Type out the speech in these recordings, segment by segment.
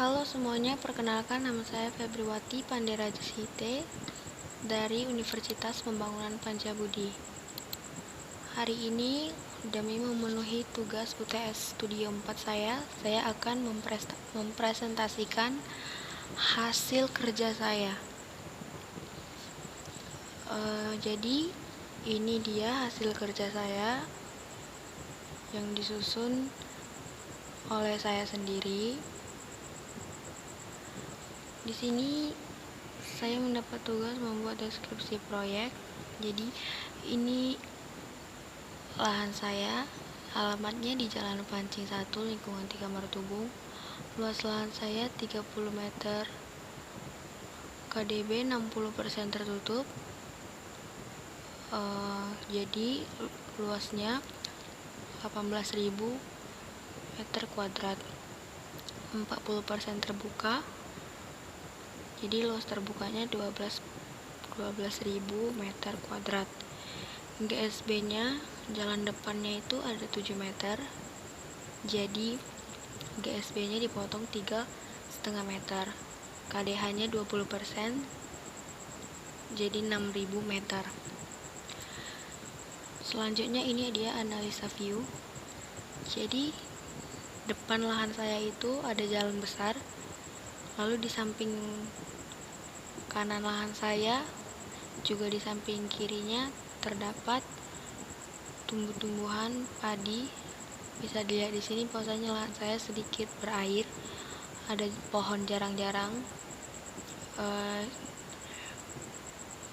Halo semuanya, perkenalkan nama saya Febriwati Panderajasite dari Universitas Pembangunan Pancabudi. Hari ini demi memenuhi tugas UTS Studio 4 saya akan mempresentasikan hasil kerja saya. Jadi ini dia hasil kerja saya yang disusun oleh saya sendiri. Di sini saya mendapat tugas membuat deskripsi proyek. Jadi ini lahan saya, alamatnya di Jalan Pancing 1, lingkungan 3 Martubung. Luas lahan saya 30 meter, KDB 60% tertutup. Jadi luasnya 18.000 meter kuadrat, 40% terbuka. Jadi luas terbukanya 12.000 meter kuadrat. GSB-nya, jalan depannya itu ada 7 meter. Jadi GSB-nya dipotong 3,5 meter. KDH-nya 20%. Jadi 6.000 meter. Selanjutnya ini dia analisa view. Jadi depan lahan saya itu ada jalan besar. Lalu di samping kanan lahan saya, juga di samping kirinya terdapat tumbuh-tumbuhan padi. Bisa dilihat di sini bahwasanya lahan saya sedikit berair. Ada pohon jarang-jarang.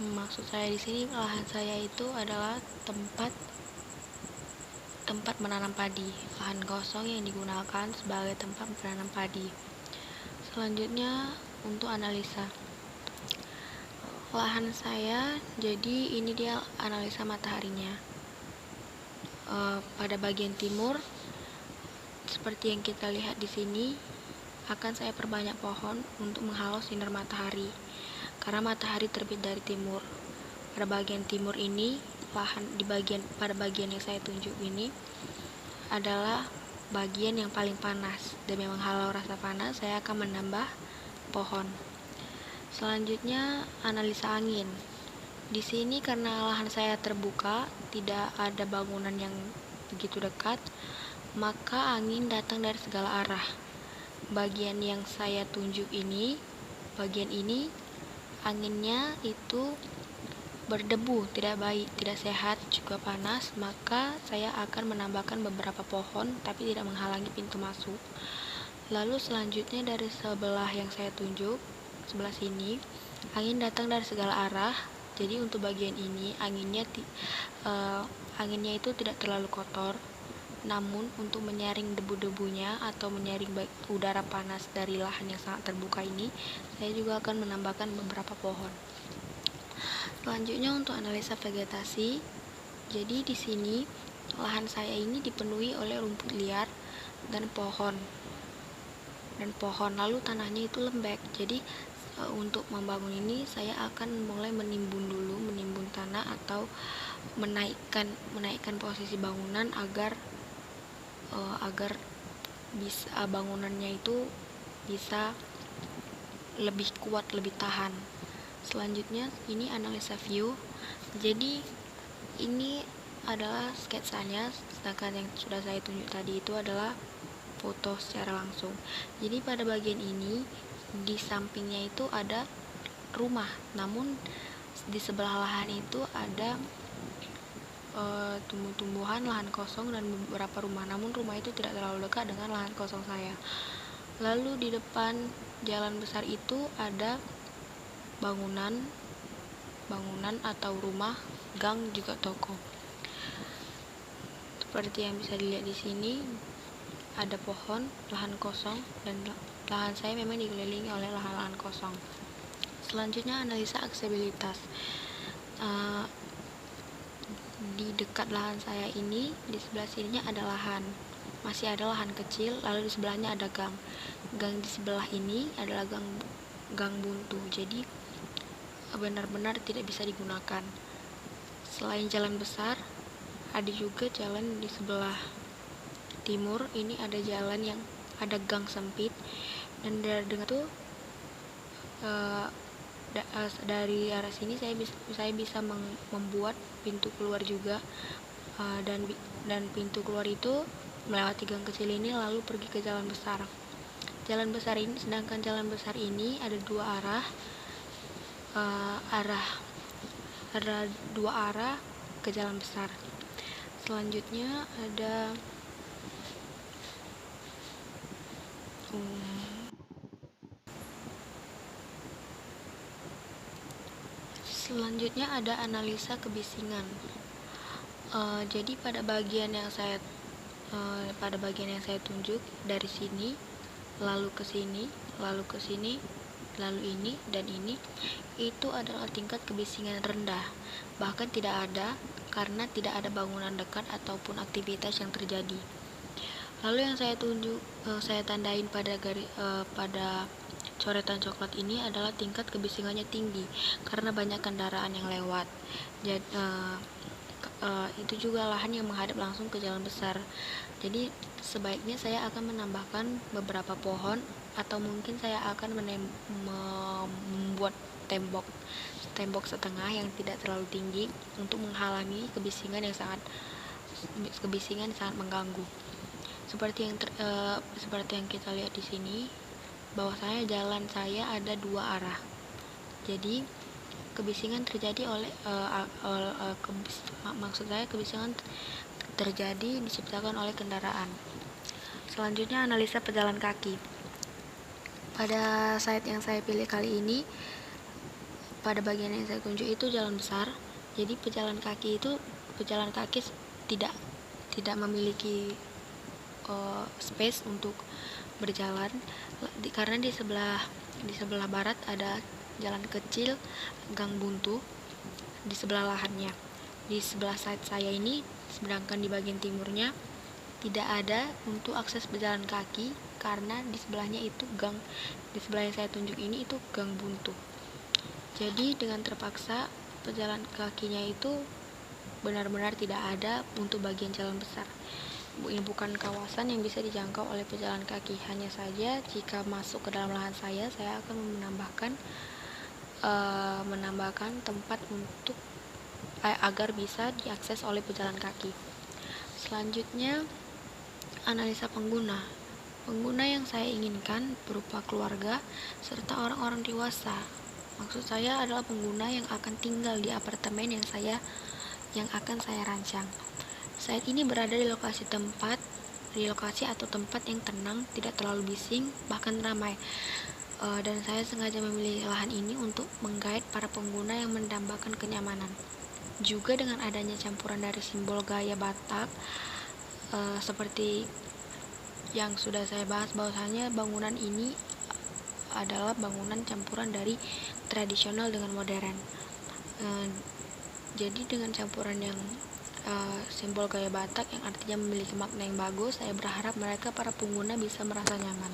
Maksud saya di sini lahan saya itu adalah tempat menanam padi, lahan kosong yang digunakan sebagai tempat menanam padi. Selanjutnya untuk analisa lahan saya, jadi ini dia analisa mataharinya. Pada bagian timur, seperti yang kita lihat di sini, akan saya perbanyak pohon untuk menghalau sinar matahari, karena matahari terbit dari timur. Pada bagian timur ini, pada bagian yang saya tunjuk ini adalah bagian yang paling panas. Demi menghalau rasa panas, saya akan menambah pohon. Selanjutnya analisa angin. Di sini karena lahan saya terbuka, tidak ada bangunan yang begitu dekat, maka angin datang dari segala arah. Bagian yang saya tunjuk ini, bagian ini anginnya itu berdebu, tidak baik, tidak sehat, juga panas, maka saya akan menambahkan beberapa pohon tapi tidak menghalangi pintu masuk. Lalu selanjutnya dari sebelah yang saya tunjuk, sebelah sini, angin datang dari segala arah. Jadi untuk bagian ini anginnya itu tidak terlalu kotor. Namun untuk menyaring debu-debunya atau menyaring udara panas dari lahan yang sangat terbuka ini, saya juga akan menambahkan beberapa pohon. Selanjutnya untuk analisa vegetasi. Jadi di sini lahan saya ini dipenuhi oleh rumput liar dan pohon. Lalu tanahnya itu lembek. Jadi untuk membangun ini saya akan mulai menimbun tanah atau menaikkan posisi bangunan agar bisa bangunannya itu bisa lebih kuat, lebih tahan. Selanjutnya ini analisa view. Jadi ini adalah sketsanya, sedangkan yang sudah saya tunjuk tadi itu adalah foto secara langsung. Jadi pada bagian ini di sampingnya itu ada rumah, namun di sebelah lahan itu ada tumbuh-tumbuhan, lahan kosong, dan beberapa rumah. Namun rumah itu tidak terlalu dekat dengan lahan kosong saya. Lalu di depan jalan besar itu ada bangunan atau rumah, gang, juga toko. Seperti yang bisa dilihat di sini, ada pohon, lahan kosong, dan lahan saya memang dikelilingi oleh lahan-lahan kosong. Selanjutnya analisa aksesibilitas. Di dekat lahan saya ini, di sebelah sininya ada lahan, masih ada lahan kecil, lalu di sebelahnya ada gang. Gang di sebelah ini adalah gang buntu, jadi benar-benar tidak bisa digunakan. Selain jalan besar, ada juga jalan di sebelah timur. Ini ada jalan yang ada gang sempit. Dan dengan itu dari arah sini saya bisa membuat pintu keluar juga, dan pintu keluar itu melewati gang kecil ini lalu pergi ke jalan besar. Sedangkan jalan besar ini ada dua arah, ada dua arah ke jalan besar. Selanjutnya ada analisa kebisingan. Jadi pada bagian yang saya tunjuk dari sini, lalu ke sini, lalu ke sini, lalu ini dan ini, itu adalah tingkat kebisingan rendah, bahkan tidak ada karena tidak ada bangunan dekat ataupun aktivitas yang terjadi. Lalu yang saya tandain pada coretan coklat ini adalah tingkat kebisingannya tinggi karena banyak kendaraan yang lewat. Jadi, itu juga lahan yang menghadap langsung ke jalan besar. Jadi sebaiknya saya akan menambahkan beberapa pohon, atau mungkin saya akan membuat tembok setengah yang tidak terlalu tinggi untuk menghalangi kebisingan yang sangat mengganggu. Seperti yang kita lihat di sini, bahwasanya jalan saya ada dua arah. Jadi kebisingan terjadi kebisingan terjadi diciptakan oleh kendaraan. Selanjutnya analisa pejalan kaki. Pada site yang saya pilih kali ini, pada bagian yang saya tunjuk itu jalan besar. Jadi pejalan kaki tidak memiliki space untuk berjalan, karena di sebelah barat ada jalan kecil gang buntu di sebelah lahannya. Di sebelah side saya ini, sedangkan di bagian timurnya tidak ada untuk akses berjalan kaki, karena di sebelahnya itu di sebelah yang saya tunjuk ini itu gang buntu. Jadi dengan terpaksa pejalan kakinya itu benar-benar tidak ada untuk bagian jalan besar. Ini bukan kawasan yang bisa dijangkau oleh pejalan kaki. Hanya saja jika masuk ke dalam lahan saya akan menambahkan tempat untuk agar bisa diakses oleh pejalan kaki. Selanjutnya analisa pengguna. Pengguna yang saya inginkan berupa keluarga serta orang-orang dewasa. Maksud saya adalah pengguna yang akan tinggal di apartemen yang akan saya rancang. Site ini berada di lokasi atau tempat yang tenang, tidak terlalu bising, bahkan ramai. Dan saya sengaja memilih lahan ini untuk menggait para pengguna yang mendambakan kenyamanan. Juga dengan adanya campuran dari simbol gaya Batak, seperti yang sudah saya bahas, bahwasanya bangunan ini adalah bangunan campuran dari tradisional dengan modern. Jadi dengan campuran yang simbol gaya Batak yang artinya memiliki makna yang bagus, saya berharap para pengguna bisa merasa nyaman.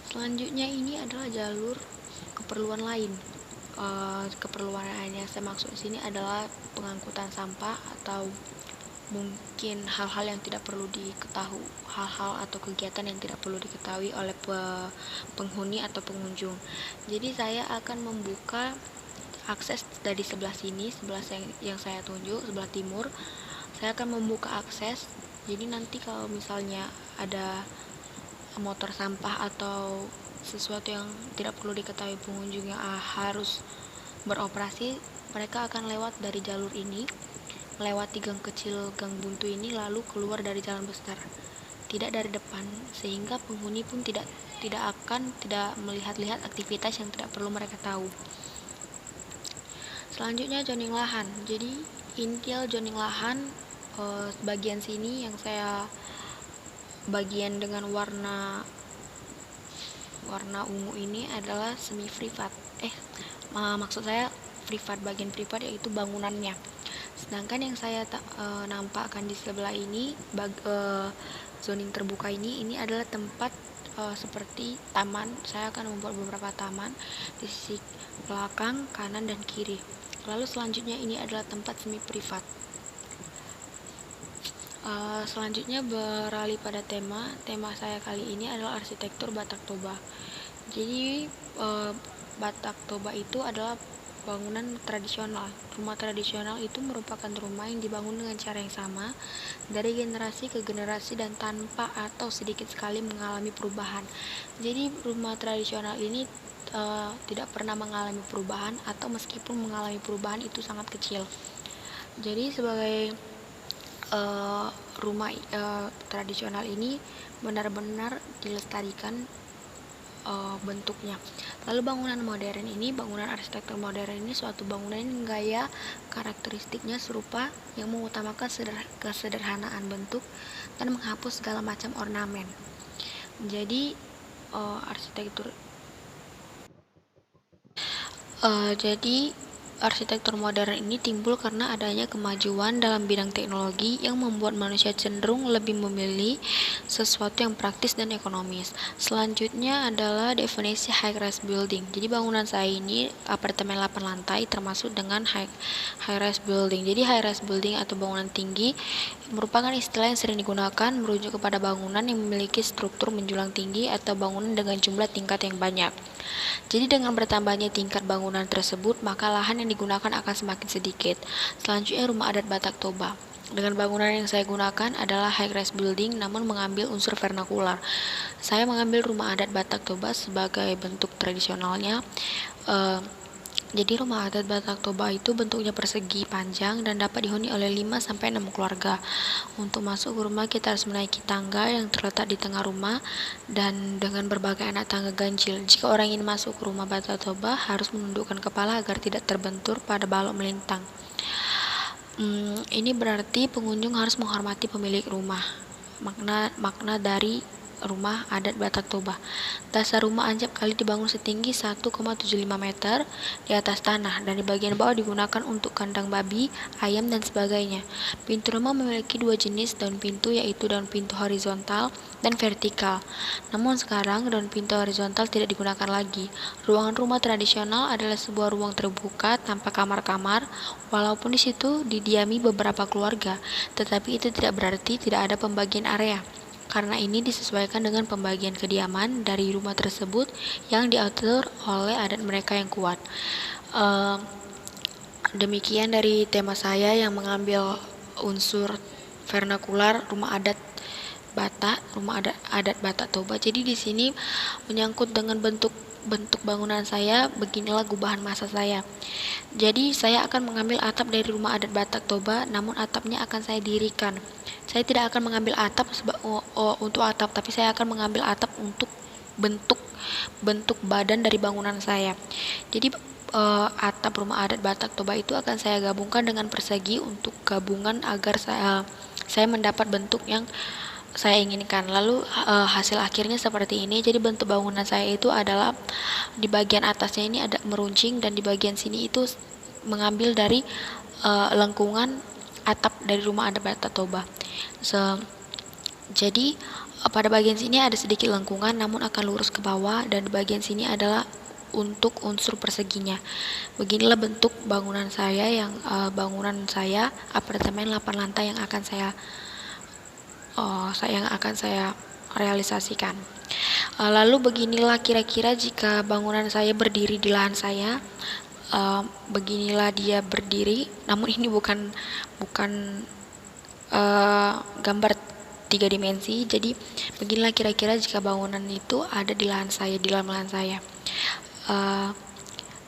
Selanjutnya ini adalah jalur keperluan lain. Keperluan lain yang saya maksud di sini adalah pengangkutan sampah atau mungkin hal-hal yang tidak perlu diketahui, hal-hal atau kegiatan yang tidak perlu diketahui oleh penghuni atau pengunjung. Jadi saya akan membuka akses dari sebelah sini, yang saya tunjuk, sebelah timur. Saya akan membuka akses. Jadi nanti kalau misalnya ada motor sampah atau sesuatu yang tidak perlu diketahui pengunjung yang harus beroperasi, mereka akan lewat dari jalur ini, melewati gang kecil, gang buntu ini, lalu keluar dari jalan besar, tidak dari depan, sehingga penghuni pun tidak melihat-lihat aktivitas yang tidak perlu mereka tahu. Selanjutnya zoning lahan. Jadi intial zoning lahan, bagian sini yang saya bagian dengan warna ungu ini adalah semi privat. Maksud saya privat, bagian privat yaitu bangunannya. Sedangkan yang saya nampakkan di sebelah ini, zoning terbuka ini adalah tempat seperti taman. Saya akan membuat beberapa taman di sisi belakang, kanan, dan kiri. Lalu selanjutnya ini adalah tempat semi privat. Selanjutnya beralih pada tema saya kali ini adalah arsitektur Batak Toba. Jadi Batak Toba itu adalah bangunan tradisional. Rumah tradisional itu merupakan rumah yang dibangun dengan cara yang sama dari generasi ke generasi dan tanpa atau sedikit sekali mengalami perubahan. Jadi rumah tradisional ini tidak pernah mengalami perubahan, atau meskipun mengalami perubahan itu sangat kecil. Jadi sebagai rumah tradisional ini benar-benar dilestarikan bentuknya. Lalu bangunan arsitektur modern ini suatu bangunan yang gaya karakteristiknya serupa, yang mengutamakan kesederhanaan bentuk dan menghapus segala macam ornamen. Jadi arsitektur Arsitektur modern ini timbul karena adanya kemajuan dalam bidang teknologi yang membuat manusia cenderung lebih memilih sesuatu yang praktis dan ekonomis. Selanjutnya adalah definisi high-rise building. Jadi bangunan saya ini apartemen 8 lantai termasuk dengan high-rise building. Jadi high-rise building atau bangunan tinggi merupakan istilah yang sering digunakan merujuk kepada bangunan yang memiliki struktur menjulang tinggi atau bangunan dengan jumlah tingkat yang banyak. Jadi dengan bertambahnya tingkat bangunan tersebut, maka lahan yang digunakan akan semakin sedikit. Selanjutnya rumah adat Batak Toba. Dengan bangunan yang saya gunakan adalah high-rise building namun mengambil unsur vernakular. Saya mengambil rumah adat Batak Toba sebagai bentuk tradisionalnya. Jadi rumah adat Batak Toba itu bentuknya persegi panjang dan dapat dihuni oleh 5-6 keluarga. Untuk masuk ke rumah kita harus menaiki tangga yang terletak di tengah rumah dan dengan berbagai anak tangga ganjil. Jika orang ingin masuk ke rumah Batak Toba harus menundukkan kepala agar tidak terbentur pada balok melintang. Ini berarti pengunjung harus menghormati pemilik rumah. Makna dari rumah adat Batak Toba. Dasar rumah Anjab Kali dibangun setinggi 1,75 meter di atas tanah dan di bagian bawah digunakan untuk kandang babi, ayam, dan sebagainya. Pintu rumah memiliki dua jenis daun pintu, yaitu daun pintu horizontal dan vertikal. Namun sekarang daun pintu horizontal tidak digunakan lagi. Ruangan rumah tradisional adalah sebuah ruang terbuka tanpa kamar-kamar, walaupun di situ didiami beberapa keluarga, tetapi itu tidak berarti tidak ada pembagian area. Karena ini disesuaikan dengan pembagian kediaman dari rumah tersebut yang diatur oleh adat mereka yang kuat. Demikian dari tema saya yang mengambil unsur vernakular rumah adat Batak Toba. Jadi di sini menyangkut dengan bentuk bangunan saya, beginilah gubahan masa saya. Jadi saya akan mengambil atap dari rumah adat Batak Toba, namun atapnya akan saya dirikan. Saya tidak akan mengambil atap untuk atap, tapi saya akan mengambil atap untuk bentuk badan dari bangunan saya. Jadi atap rumah adat Batak Toba itu akan saya gabungkan dengan persegi untuk gabungan agar saya mendapat bentuk yang saya inginkan. Lalu hasil akhirnya seperti ini. Jadi bentuk bangunan saya itu adalah di bagian atasnya ini ada meruncing dan di bagian sini itu mengambil dari lengkungan atap dari rumah adat Batak Toba. Jadi pada bagian sini ada sedikit lengkungan namun akan lurus ke bawah, dan di bagian sini adalah untuk unsur perseginya. Beginilah bentuk bangunan saya apartemen 8 lantai yang akan saya realisasikan. Lalu beginilah kira-kira jika bangunan saya berdiri di lahan saya. Beginilah dia berdiri, namun ini bukan gambar 3 dimensi. Jadi beginilah kira-kira jika bangunan itu ada di lahan saya, di dalam lahan saya.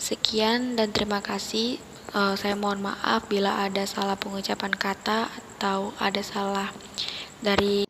Sekian dan terima kasih. Saya mohon maaf bila ada salah pengucapan kata atau ada salah dari